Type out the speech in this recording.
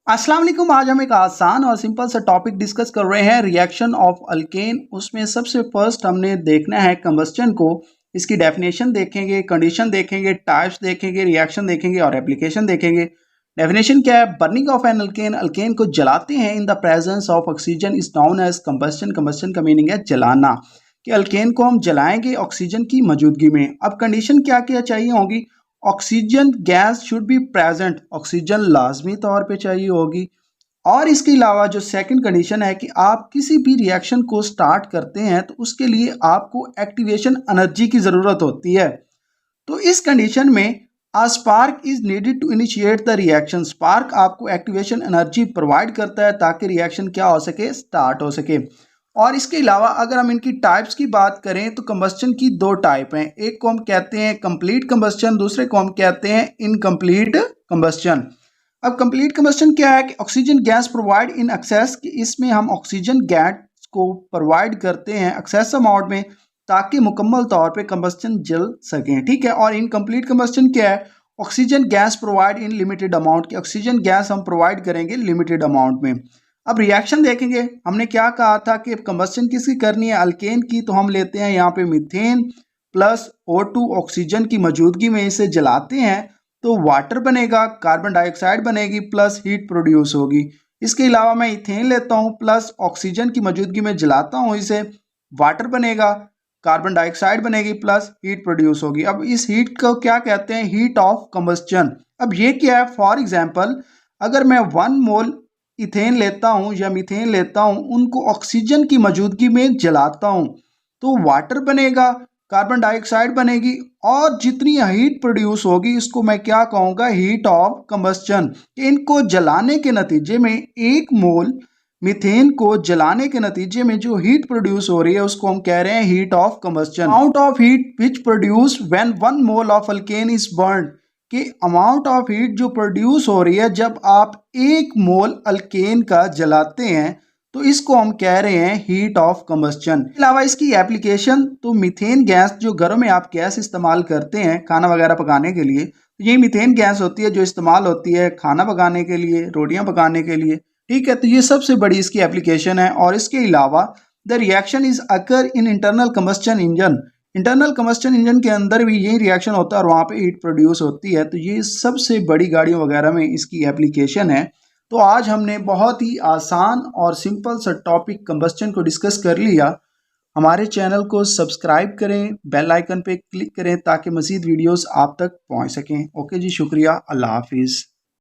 अस्सलाम वालेकुम। आज हम एक आसान और सिंपल सा टॉपिक डिस्कस कर रहे हैं, रिएक्शन ऑफ अल्केन। उसमें सबसे फर्स्ट हमने देखना है कंबस्टन को। इसकी डेफिनेशन देखेंगे, कंडीशन देखेंगे, टाइप्स देखेंगे, रिएक्शन देखेंगे और एप्लीकेशन देखेंगे। डेफिनेशन क्या है? Burning of an alkane, alkane को जलाते हैं in the presence of oxygen is known as combustion. Combustion का मीनिंग है जलाना, कि अल्केन को हम जलाएंगे ऑक्सीजन की मौजूदगी में। अब कंडीशन क्या क्या चाहिए होगी? Oxygen gas should be present, oxygen लाजमी तौर पे चाहिए होगी। और इसके अलावा जो सेकंड कंडीशन है कि आप किसी भी रिएक्शन को स्टार्ट करते हैं तो उसके लिए आपको एक्टिवेशन एनर्जी की ज़रूरत होती है। तो इस कंडीशन में a spark is needed to initiate the reaction. Spark आपको एक्टिवेशन एनर्जी प्रोवाइड करता है ताकि रिएक्शन क्या हो सके, स्टार्ट हो सके। और इसके अलावा अगर हम इनकी टाइप्स की बात करें तो कंबस्टन की दो टाइप हैं। एक को हम कहते हैं कंप्लीट कंबस्टन, दूसरे को हम कहते हैं इनकम्प्लीट कंबस्टन। अब कंप्लीट कंबस्टन क्या है कि oxygen gas provide in excess, कि इसमें हम ऑक्सीजन गैस को प्रोवाइड करते हैं एक्सेस अमाउंट में ताकि मुकम्मल तौर पे कंबस्टन जल सकें। ठीक है। और इनकम्प्लीट कंबस्टन क्या है? Oxygen gas provide in limited amount, की ऑक्सीजन गैस हम प्रोवाइड करेंगे लिमिटेड अमाउंट में। अब रिएक्शन देखेंगे। हमने क्या कहा था कि कंबस्टन किसकी करनी है? अल्केन की। तो हम लेते हैं यहाँ पे मीथेन प्लस O2, ऑक्सीजन की मौजूदगी में इसे जलाते हैं तो वाटर बनेगा, कार्बन डाइऑक्साइड बनेगी प्लस हीट प्रोड्यूस होगी। इसके अलावा मैं इथेन लेता हूँ प्लस ऑक्सीजन की मौजूदगी में जलाता हूँ इसे, वाटर बनेगा, कार्बन डाइऑक्साइड बनेगी प्लस हीट प्रोड्यूस होगी। अब इस हीट को क्या कहते हैं? Heat of combustion. अब ये क्या है? फॉर एग्जांपल अगर मैं 1 मोल इथेन लेता हूँ या मीथेन लेता हूँ, उनको ऑक्सीजन की मौजूदगी में जलाता हूँ तो वाटर बनेगा, कार्बन डाइऑक्साइड बनेगी और जितनी हीट प्रोड्यूस होगी इसको मैं क्या कहूँगा? Heat of combustion. इनको जलाने के नतीजे में 1 मोल मीथेन को जलाने के नतीजे में जो हीट प्रोड्यूस हो रही है उसको हम कह रहे हैं heat of combustion. Amount of heat which produce when 1 mole of alkane is burn, कि अमाउंट ऑफ हीट जो प्रोड्यूस हो रही है जब आप 1 मोल अल्केन का जलाते हैं तो इसको हम कह रहे हैं हीट ऑफ कंबस्टन। अलावा इसकी एप्लीकेशन, तो मीथेन गैस जो घरों में आप गैस इस्तेमाल करते हैं खाना वगैरह पकाने के लिए, तो ये मीथेन गैस होती है जो इस्तेमाल होती है खाना पकाने के लिए, रोटियां पकाने के लिए। ठीक है। तो ये सबसे बड़ी इसकी एप्लीकेशन है। और इसके अलावा the reaction is occur in internal combustion engine. Internal combustion engine के अंदर भी यही रिएक्शन होता है और वहाँ पे हीट प्रोड्यूस होती है। तो ये सबसे बड़ी गाड़ियों वगैरह में इसकी एप्लीकेशन है। तो आज हमने बहुत ही आसान और सिंपल सा टॉपिक कंबस्टन को डिस्कस कर लिया। हमारे चैनल को सब्सक्राइब करें, बेल आइकन पे क्लिक करें ताकि मज़ीद वीडियोस आप तक पहुंच सकें। ओके जी, शुक्रिया, अल्लाह हाफिज़।